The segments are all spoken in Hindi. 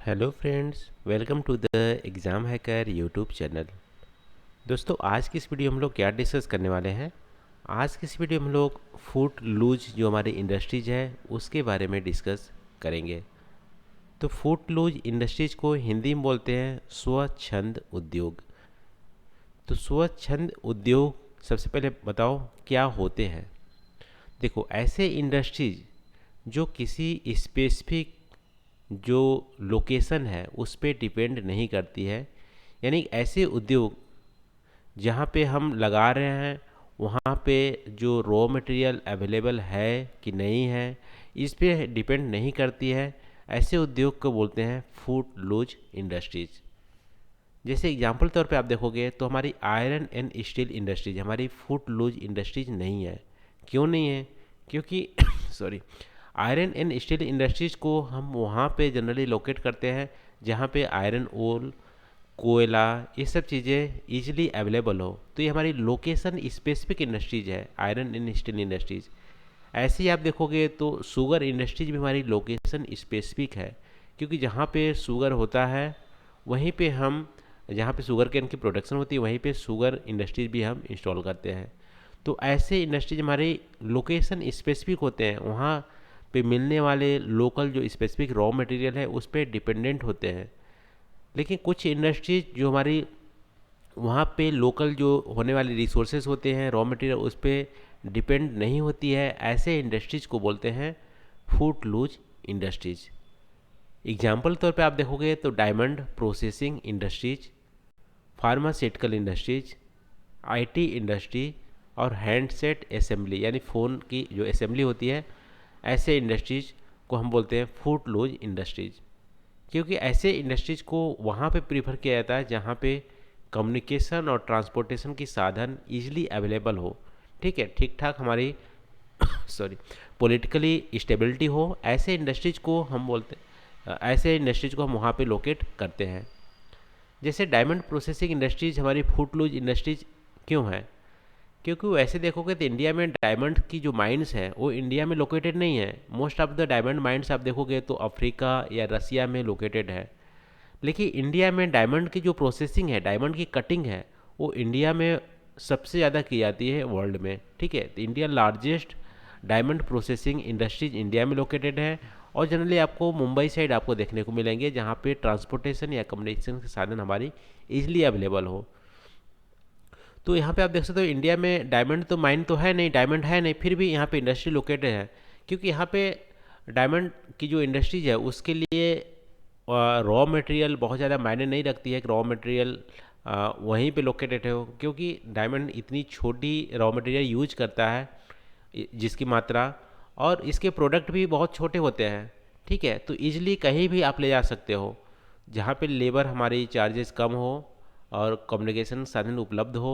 Hello friends, welcome to the exam hacker YouTube channel. दोस्तों, आज की इस वीडियो में हम लोग क्या डिस्कस करने वाले हैं। आज की इस वीडियो में हम लोग फूड लूज जो हमारी इंडस्ट्रीज है उसके बारे में डिस्कस करेंगे। तो फूड लूज इंडस्ट्रीज को हिंदी में बोलते हैं स्वच्छंद उद्योग। तो स्वच्छंद उद्योग सबसे पहले बताओ क्या होते हैं। देखो, ऐसे इंडस्ट्रीज जो किसी स्पेसिफिक जो लोकेशन है उस पे डिपेंड नहीं करती है, यानी ऐसे उद्योग जहाँ पे हम लगा रहे हैं वहाँ पे जो रॉ मटेरियल अवेलेबल है कि नहीं है इस पे डिपेंड नहीं करती है। ऐसे उद्योग को बोलते हैं फूड लूज इंडस्ट्रीज। जैसे एग्जांपल तौर पे आप देखोगे तो हमारी आयरन एंड स्टील इंडस्ट्रीज हमारी फूड लूज इंडस्ट्रीज नहीं है। क्यों नहीं है? क्योंकि sorry, iron and steel industries को हम वहाँ पे जनरली लोकेट करते हैं जहाँ पे आयरन ओर, कोयला, ये सब चीज़ें ईजिली अवेलेबल हो। तो ये हमारी लोकेशन स्पेसिफिक इंडस्ट्रीज है, आयरन एंड स्टील इंडस्ट्रीज। ऐसे ही आप देखोगे तो शुगर इंडस्ट्रीज भी हमारी लोकेशन स्पेसिफिक है, क्योंकि जहाँ पे शुगर होता है वहीं पे हम, जहाँ पे शुगर केन की प्रोडक्शन होती है वहीं पे शुगर इंडस्ट्रीज भी हम इंस्टॉल करते हैं। तो ऐसे इंडस्ट्रीज हमारे लोकेशन स्पेसिफिक होते हैं, वहाँ पे मिलने वाले लोकल जो स्पेसिफिक रॉ मटेरियल है उस पर डिपेंडेंट होते हैं। लेकिन कुछ इंडस्ट्रीज जो हमारी वहाँ पे लोकल जो होने वाले रिसोर्सेज होते हैं, रॉ मटेरियल, उस पर डिपेंड नहीं होती है। ऐसे इंडस्ट्रीज को बोलते हैं फूड लूज इंडस्ट्रीज। एग्जाम्पल तौर पे आप देखोगे तो diamond processing industries, pharmaceutical industries, IT industry और हैंडसेट असेंबली यानी फ़ोन की जो असेंबली होती है, ऐसे इंडस्ट्रीज को हम बोलते हैं फूड लूज इंडस्ट्रीज। क्योंकि ऐसे इंडस्ट्रीज को वहाँ पे प्रीफर किया जाता है जहाँ पे कम्युनिकेशन और ट्रांसपोर्टेशन की साधन ईजिली अवेलेबल हो। ठीक है, ठीक ठाक हमारी सॉरी पॉलिटिकली स्टेबिलिटी हो। ऐसे इंडस्ट्रीज को हम बोलते ऐसे इंडस्ट्रीज को हम वहाँ पे लोकेट करते हैं। जैसे डायमंड प्रोसेसिंग इंडस्ट्रीज हमारी फूड लूज इंडस्ट्रीज क्यों है? क्योंकि वैसे देखोगे तो इंडिया में डायमंड की जो माइंस है वो इंडिया में लोकेटेड नहीं है। Most of the diamond mines आप देखोगे तो अफ्रीका या रसिया में लोकेटेड है। लेकिन इंडिया में डायमंड की जो प्रोसेसिंग है, डायमंड की कटिंग है, वो इंडिया में सबसे ज़्यादा की जाती है वर्ल्ड में। ठीक है, तो India largest diamond processing industries India में लोकेटेड है। और जनरली आपको मुंबई साइड आपको देखने को मिलेंगे जहाँ पे ट्रांसपोर्टेशन या कम्युनिकेशन के साधन हमारी ईजिली अवेलेबल हो। तो यहाँ पे आप देख सकते हो इंडिया में डायमंड तो माइन तो है नहीं, डायमंड है नहीं, फिर भी यहाँ पे इंडस्ट्री लोकेटेड है। क्योंकि यहाँ पे डायमंड की जो इंडस्ट्रीज है उसके लिए रॉ मटेरियल बहुत ज़्यादा मायने नहीं रखती है कि रॉ मटेरियल वहीं पे लोकेटेड हो, क्योंकि डायमंड इतनी छोटी रॉ मटेरियल यूज करता है जिसकी मात्रा, और इसके प्रोडक्ट भी बहुत छोटे होते हैं। ठीक है, तो ईजिली कहीं भी आप ले जा सकते हो जहाँ पे लेबर हमारी चार्जेस कम हो और कम्युनिकेशन साधन उपलब्ध हो।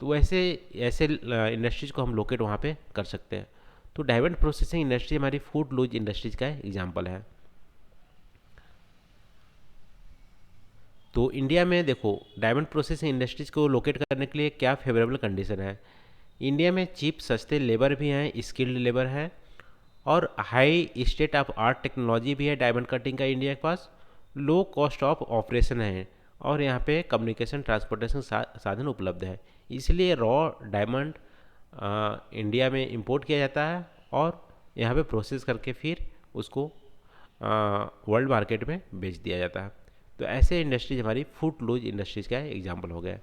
तो वैसे ऐसे इंडस्ट्रीज को हम लोकेट वहाँ पे कर सकते हैं। तो डायमंड प्रोसेसिंग इंडस्ट्री हमारी फूड लूज इंडस्ट्रीज का एग्जांपल है। तो इंडिया में देखो डायमंड प्रोसेसिंग इंडस्ट्रीज को लोकेट करने के लिए क्या फेवरेबल कंडीशन है। इंडिया में चीप सस्ते लेबर भी हैं, स्किल्ड लेबर है, और high state of art technology भी है डायमंड कटिंग का इंडिया के पास। लो कॉस्ट ऑफ ऑपरेशन है, और यहाँ पे कम्युनिकेशन ट्रांसपोर्टेशन साधन उपलब्ध है। इसलिए रॉ डायमंड इंडिया में इंपोर्ट किया जाता है और यहाँ पे प्रोसेस करके फिर उसको वर्ल्ड मार्केट में बेच दिया जाता है। तो ऐसे इंडस्ट्रीज हमारी फूड लूज इंडस्ट्रीज का एग्जाम्पल हो गया।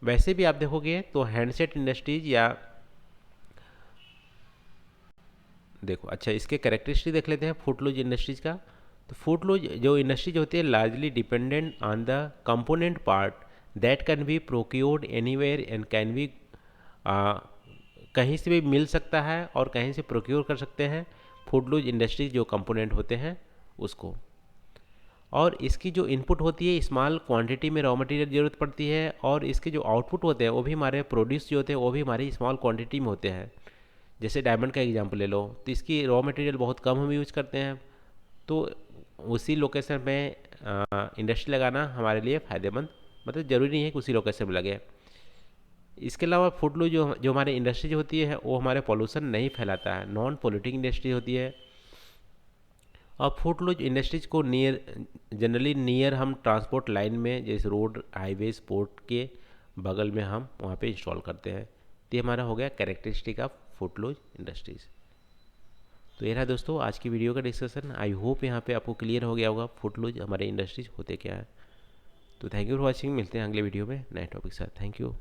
वैसे भी आप देखोगे तो हैंडसेट इंडस्ट्रीज या देखो, अच्छा इसके कैरेक्टरिस्टिक देख लेते हैं फूड लूज इंडस्ट्रीज का। तो फूड लूज जो इंडस्ट्रीज होती है largely dependent on the component part that can be procured anywhere and can be, कहीं से भी मिल सकता है और कहीं से प्रोक्योर कर सकते हैं फूड लूज इंडस्ट्रीज जो कंपोनेंट होते हैं उसको। और इसकी जो इनपुट होती है स्मॉल क्वांटिटी में रॉ मटेरियल ज़रूरत पड़ती है, और इसके जो आउटपुट होते हैं वो भी हमारे प्रोड्यूस जो होते हैं वो भी हमारी स्मॉल क्वांटिटी में होते हैं। जैसे डायमंड का एग्जांपल ले लो, तो इसकी रॉ मटेरियल बहुत कम हम यूज़ करते हैं, तो उसी लोकेशन में इंडस्ट्री लगाना हमारे लिए फ़ायदेमंद, मतलब ज़रूरी नहीं है कि उसी लोकेशन में लगे। इसके अलावा फूड लूज जो जो हमारी इंडस्ट्री जो होती है वो हमारे पॉल्यूशन नहीं फैलाता है, नॉन पोल्यूटिंग इंडस्ट्री होती है। और फूड लूज इंडस्ट्रीज को नियर जनरली नियर हम ट्रांसपोर्ट लाइन में, जैसे रोड, हाईवे, पोर्ट के बगल में हम वहाँ पे इंस्टॉल करते हैं। तो ये हमारा हो गया कैरेक्टरिस्टिक ऑफ फुटलूज इंडस्ट्रीज़। तो ये रहा दोस्तों आज की वीडियो का डिस्कशन। आई होप यहाँ पे आपको क्लियर हो गया होगा फुटलूज हमारे इंडस्ट्रीज होते क्या है। तो थैंक यू फॉर वॉचिंग, मिलते हैं अगले वीडियो में नए टॉपिक के साथ। Thank you.